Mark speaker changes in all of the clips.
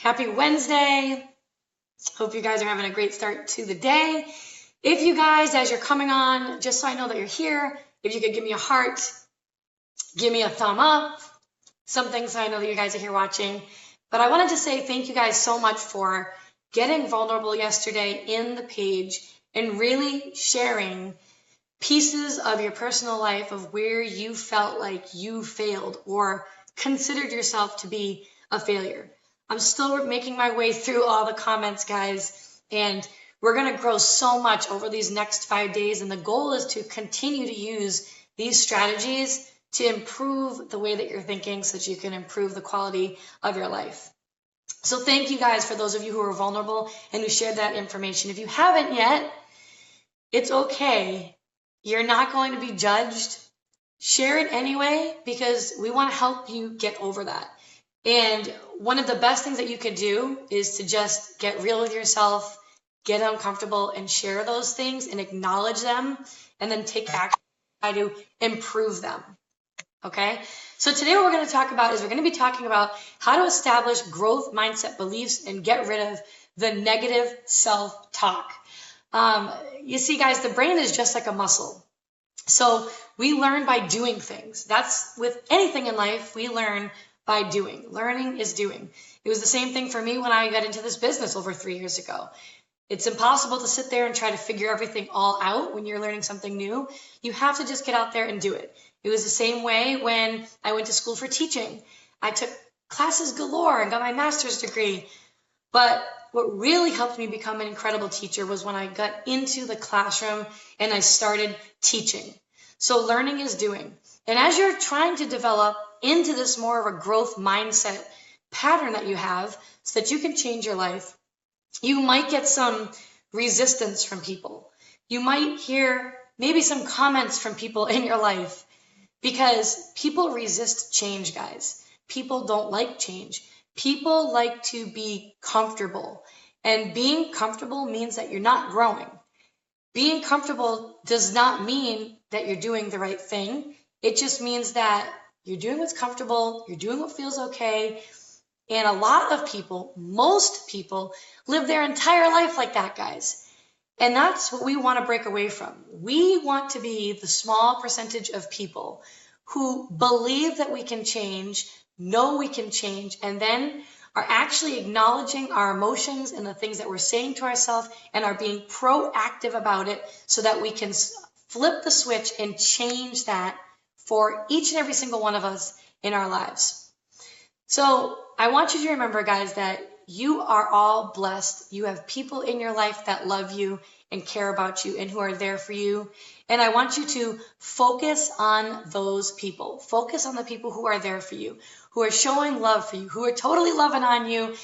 Speaker 1: Happy Wednesday. Hope you guys are having a great start to the day. If you guys, as you're coming on, just so I know that you're here, if you could give me a heart, give me a thumb up, something so I know that you guys are here watching. But I wanted to say thank you guys so much for getting vulnerable yesterday in the page and really sharing pieces of your personal life of where you felt like you failed or considered yourself to be a failure. I'm still making my way through all the comments, guys, and we're going to grow so much over these next 5 days. And the goal is to continue to use these strategies to improve the way that you're thinking so that you can improve the quality of your life. So thank you guys for those of you who are vulnerable and who shared that information. If you haven't yet, it's okay. You're not going to be judged. Share it anyway because we want to help you get over that. And one of the best things that you could do is to just get real with yourself, get uncomfortable and share those things and acknowledge them and then take action to try to improve them. Okay? So today what we're going to talk about is we're going to be talking about how to establish growth mindset beliefs and get rid of the negative self-talk. You see, guys, the brain is just like a muscle. So we learn by doing things. That's with anything in life, we learn by doing. Learning is doing. It was the same thing for me when I got into this business over 3 years ago. It's impossible to sit there and try to figure everything all out when you're learning something new. You have to just get out there and do it. It was the same way when I went to school for teaching. I took classes galore and got my master's degree. But what really helped me become an incredible teacher was when I got into the classroom and I started teaching. So learning is doing. And as you're trying to develop into this more of a growth mindset pattern that you have so that you can change your life, you might get some resistance from people. You might hear maybe some comments from people in your life because people resist change, guys. People don't like change. People like to be comfortable. And being comfortable means that you're not growing. Being comfortable does not mean that you're doing the right thing. It just means that you're doing what's comfortable, you're doing what feels okay. And a lot of people, most people, live their entire life like that, guys. And that's what we want to break away from. We want to be the small percentage of people who believe that we can change, know we can change, and then are actually acknowledging our emotions and the things that we're saying to ourselves and are being proactive about it so that we can flip the switch and change that for each and every single one of us in our lives. So I want you to remember, guys, that you are all blessed. You have people in your life that love you and care about you and who are there for you. And I want you to focus on those people. Focus on the people who are there for you, who are showing love for you, who are totally loving on you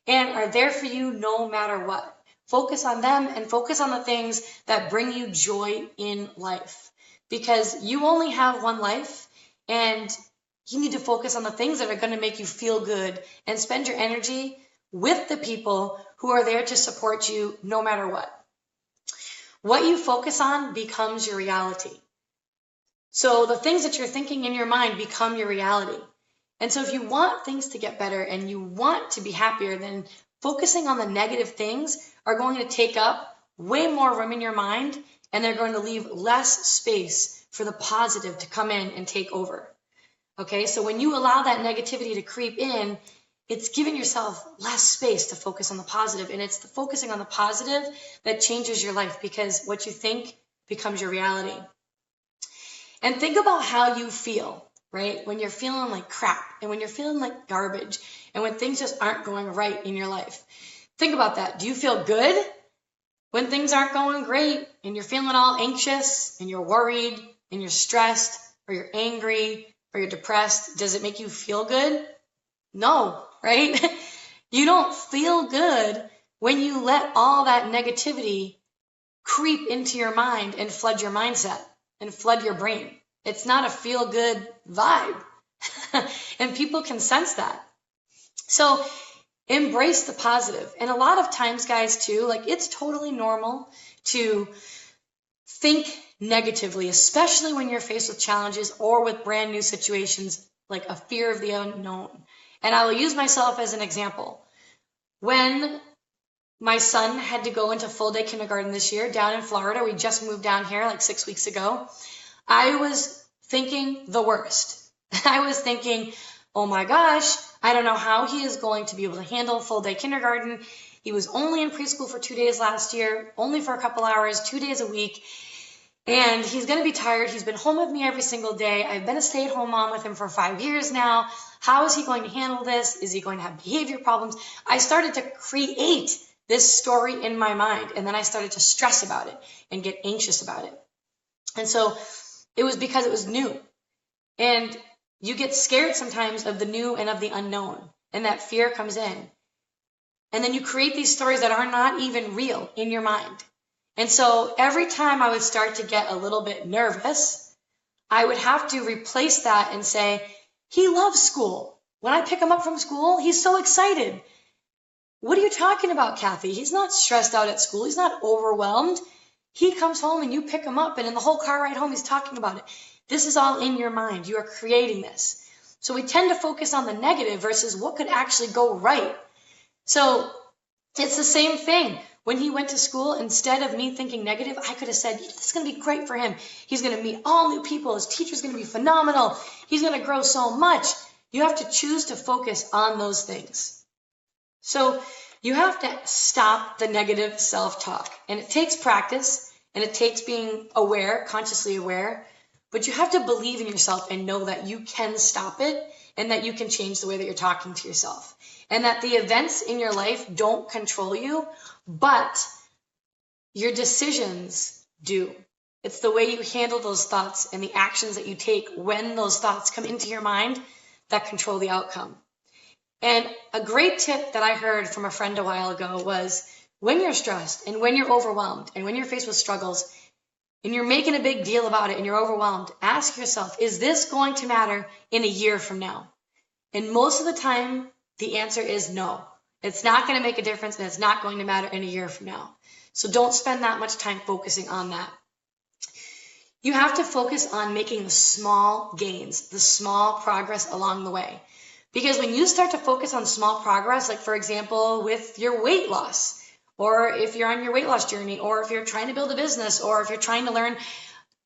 Speaker 1: and are there for you no matter what. Focus on them and focus on the things that bring you joy in life because you only have one life and you need to focus on the things that are going to make you feel good and spend your energy with the people who are there to support you no matter what. What you focus on becomes your reality. So the things that you're thinking in your mind become your reality. And so if you want things to get better and you want to be happier, then focusing on the negative things are going to take up way more room in your mind and they're going to leave less space for the positive to come in and take over. Okay, so when you allow that negativity to creep in, it's giving yourself less space to focus on the positive. And it's the focusing on the positive that changes your life because what you think becomes your reality. And think about how you feel, right? When you're feeling like crap and when you're feeling like garbage and when things just aren't going right in your life. Think about that. Do you feel good when things aren't going great and you're feeling all anxious and you're worried and you're stressed or you're angry or you're depressed? Does it make you feel good? No, right? You don't feel good when you let all that negativity creep into your mind and flood your mindset and flood your brain. It's not a feel-good vibe. And people can sense that. So embrace the positive. And a lot of times, guys, too, like it's totally normal to think negatively, especially when you're faced with challenges or with brand new situations like a fear of the unknown. And I will use myself as an example. when my son had to go into full day kindergarten this year down in Florida, we just moved down here like 6 weeks ago, I was thinking the worst. I was thinking, oh my gosh, I don't know how he is going to be able to handle full day kindergarten. He was only in preschool for 2 days last year, only for a couple hours, 2 days a week. And he's going to be tired. He's been home with me every single day. I've been a stay-at-home mom with him for 5 years now. How is he going to handle this? Is he going to have behavior problems? I started to create this story in my mind, and then I started to stress about it and get anxious about it. And so it was because it was new. And you get scared sometimes of the new and of the unknown, and that fear comes in. And then you create these stories that are not even real in your mind. And so every time I would start to get a little bit nervous, I would have to replace that and say, he loves school. When I pick him up from school, he's so excited. What are you talking about, Kathy? He's not stressed out at school. He's not overwhelmed. He comes home and you pick him up, and in the whole car ride home, he's talking about it. This is all in your mind. You are creating this. So we tend to focus on the negative versus what could actually go right. So it's the same thing. When he went to school, instead of me thinking negative, I could have said, this is going to be great for him. He's going to meet all new people. His teacher's going to be phenomenal. He's going to grow so much. You have to choose to focus on those things. So you have to stop the negative self-talk. And it takes practice, and it takes being aware, consciously aware. But you have to believe in yourself and know that you can stop it and that you can change the way that you're talking to yourself. And that the events in your life don't control you, but your decisions do. It's the way you handle those thoughts and the actions that you take when those thoughts come into your mind that control the outcome. And a great tip that I heard from a friend a while ago was, when you're stressed and when you're overwhelmed and when you're faced with struggles and you're making a big deal about it and you're overwhelmed, ask yourself, is this going to matter in a year from now? And most of the time, the answer is no. It's not going to make a difference, and it's not going to matter in a year from now. So don't spend that much time focusing on that. You have to focus on making the small gains, the small progress along the way. Because when you start to focus on small progress, like for example, with your weight loss, or if you're on your weight loss journey, or if you're trying to build a business, or if you're trying to learn,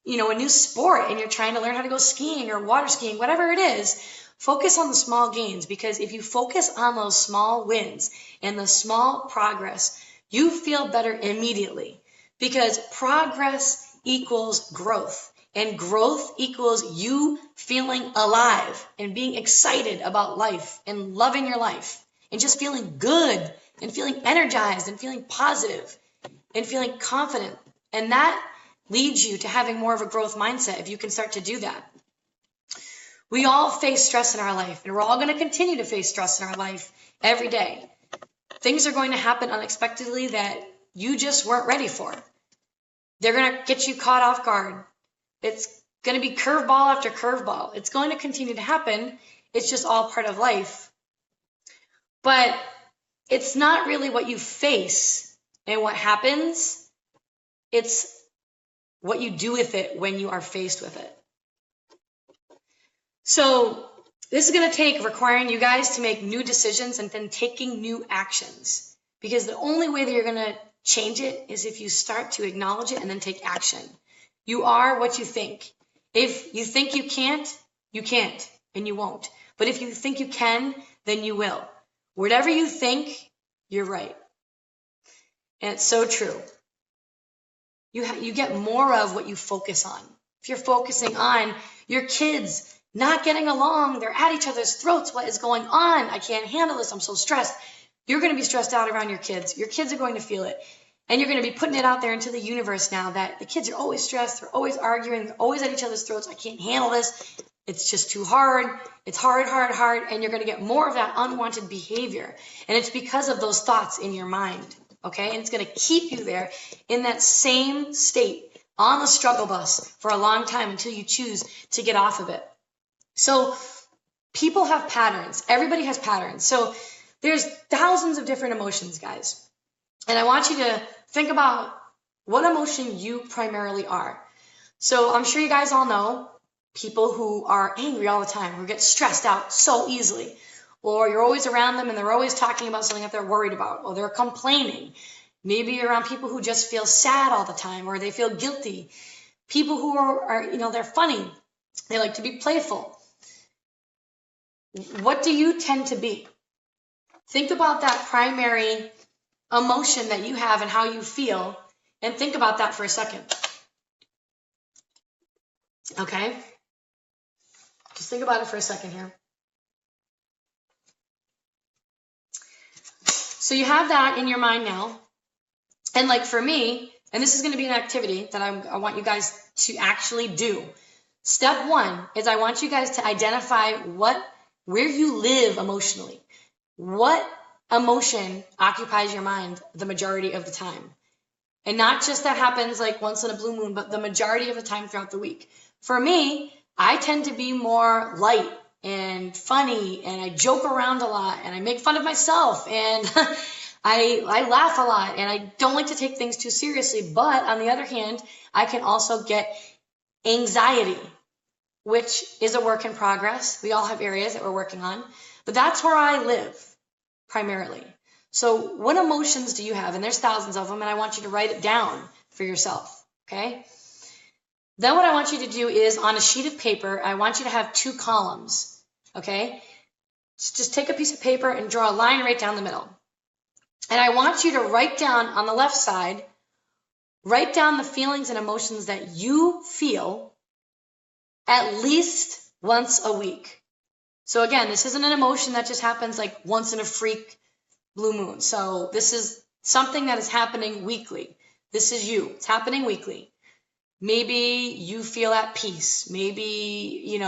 Speaker 1: a new sport and you're trying to learn how to go skiing or water skiing, whatever it is, focus on the small gains. Because if you focus on those small wins and the small progress, you feel better immediately. Because progress equals growth. And growth equals you feeling alive and being excited about life and loving your life and just feeling good and feeling energized and feeling positive and feeling confident. And that leads you to having more of a growth mindset if you can start to do that. We all face stress in our life, and we're all going to continue to face stress in our life every day. Things are going to happen unexpectedly that you just weren't ready for. They're going to get you caught off guard. It's going to be curveball after curveball. It's going to continue to happen. It's just all part of life. But it's not really what you face and what happens. It's what you do with it when you are faced with it. So this is going to take requiring you guys to make new decisions and then taking new actions. Because the only way that you're going to change it is if you start to acknowledge it and then take action. You are what you think. If you think you can't, and you won't. But if you think you can, then you will. Whatever you think, you're right. And it's so true. You get more of what you focus on. If you're focusing on your kids not getting along, they're at each other's throats, what is going on? I can't handle this, I'm so stressed. You're going to be stressed out around your kids. Your kids are going to feel it. And you're going to be putting it out there into the universe now that the kids are always stressed, they're always arguing, they're always at each other's throats. I can't handle this. It's just too hard. It's hard, and you're going to get more of that unwanted behavior. And it's because of those thoughts in your mind, okay? And it's going to keep you there in that same state on the struggle bus for a long time until you choose to get off of it. So people have patterns. Everybody has patterns. So there's thousands of different emotions, guys. And I want you to think about what emotion you primarily are. So I'm sure you guys all know people who are angry all the time, who get stressed out so easily, or you're always around them and they're always talking about something that they're worried about, or they're complaining. Maybe you're around people who just feel sad all the time, or they feel guilty. People who are they're funny. They like to be playful. What do you tend to be? Think about that primary emotion that you have and how you feel, and think about that for a second. Okay? Just think about it for a second here. So you have that in your mind now. And like for me, and this is going to be an activity that I want you guys to actually do. Step one is I want you guys to identify where you live emotionally. What emotion occupies your mind the majority of the time? And not just that happens like once in a blue moon, but the majority of the time throughout the week. For me, I tend to be more light and funny, and I joke around a lot, and I make fun of myself, and I laugh a lot, and I don't like to take things too seriously. But on the other hand, I can also get anxiety, which is a work in progress. We all have areas that we're working on, but that's where I live primarily. So what emotions do you have? And there's thousands of them, and I want you to write it down for yourself, okay? Then what I want you to do is, on a sheet of paper, I want you to have 2 columns, okay? Just take a piece of paper and draw a line right down the middle. And I want you to write down on the left side, write down the feelings and emotions that you feel at least once a week. So again, this isn't an emotion that just happens like once in a freak blue moon. So this is something that is happening weekly. This is you. It's happening weekly. Maybe you feel at peace. Maybe,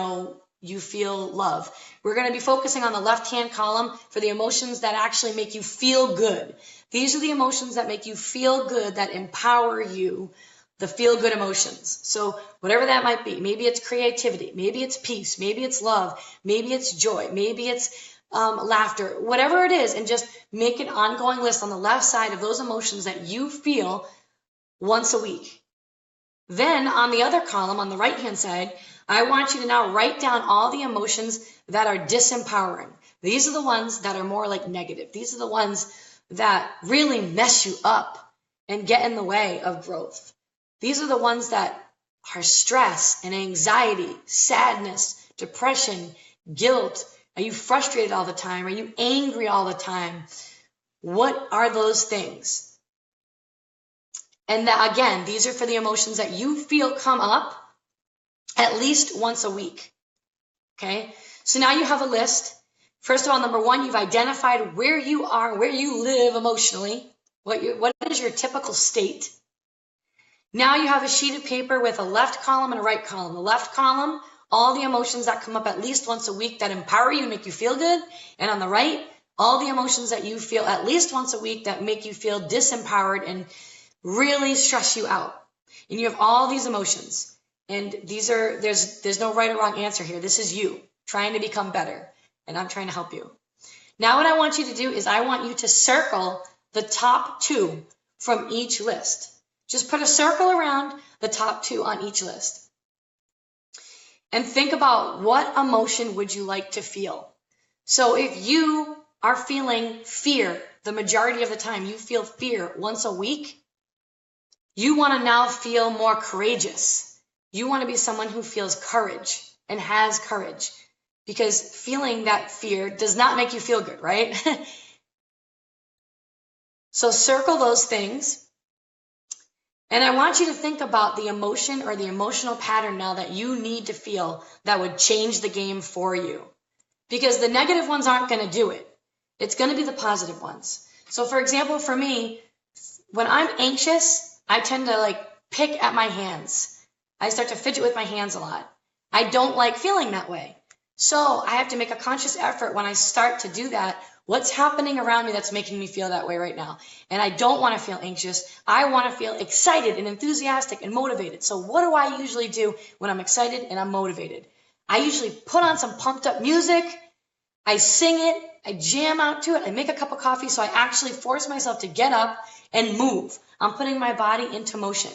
Speaker 1: you feel love. We're going to be focusing on the left-hand column for the emotions that actually make you feel good. These are the emotions that make you feel good, that empower you, the feel-good emotions. So whatever that might be, maybe it's creativity, maybe it's peace, maybe it's love, maybe it's joy, maybe it's laughter, whatever it is, and just make an ongoing list on the left side of those emotions that you feel once a week. Then on the other column, on the right-hand side, I want you to now write down all the emotions that are disempowering. These are the ones that are more like negative. These are the ones that really mess you up and get in the way of growth. These are the ones that are stress and anxiety, sadness, depression, guilt. Are you frustrated all the time? Are you angry all the time? What are those things? And that, again, these are for the emotions that you feel come up at least once a week. Okay? So now you have a list. First of all, number one, you've identified where you are, where you live emotionally. What is your typical state? Now you have a sheet of paper with a left column and a right column. The left column, all the emotions that come up at least once a week that empower you and make you feel good. And on the right, all the emotions that you feel at least once a week that make you feel disempowered and really stress you out. And you have all these emotions. And there's no right or wrong answer here. This is you trying to become better. And I'm trying to help you. Now what I want you to do is I want you to circle the top 2 from each list. Just put a circle around the top 2 on each list. And think about what emotion would you like to feel. So if you are feeling fear the majority of the time, you feel fear once a week, you want to now feel more courageous. You want to be someone who feels courage and has courage, because feeling that fear does not make you feel good, right? So circle those things. And I want you to think about the emotion or the emotional pattern now that you need to feel that would change the game for you. Because the negative ones aren't going to do it. It's going to be the positive ones. So for example, for me, when I'm anxious, I tend to pick at my hands. I start to fidget with my hands a lot. I don't like feeling that way. So I have to make a conscious effort when I start to do that. What's happening around me that's making me feel that way right now? And I don't want to feel anxious. I want to feel excited and enthusiastic and motivated. So what do I usually do when I'm excited and I'm motivated? I usually put on some pumped up music. I sing it. I jam out to it. I make a cup of coffee. So I actually force myself to get up and move. I'm putting my body into motion.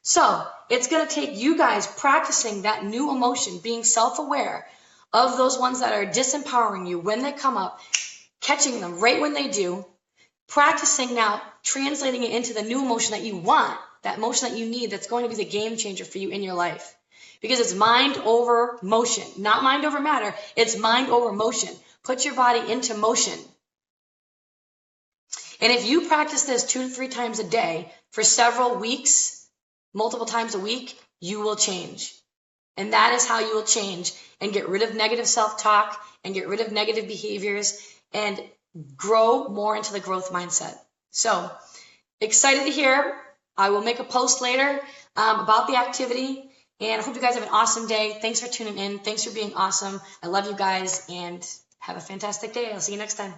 Speaker 1: So it's going to take you guys practicing that new emotion, being self-aware of those ones that are disempowering you when they come up, catching them right when they do, practicing now, translating it into the new emotion that you want, that emotion that you need, that's going to be the game changer for you in your life. Because it's mind over motion, not mind over matter. It's mind over motion. Put your body into motion. And if you practice this 2 to 3 times a day for several weeks, multiple times a week, you will change. And that is how you will change and get rid of negative self-talk and get rid of negative behaviors and grow more into the growth mindset. So excited to hear. I will make a post later about the activity. And I hope you guys have an awesome day. Thanks for tuning in. Thanks for being awesome. I love you guys and have a fantastic day. I'll see you next time.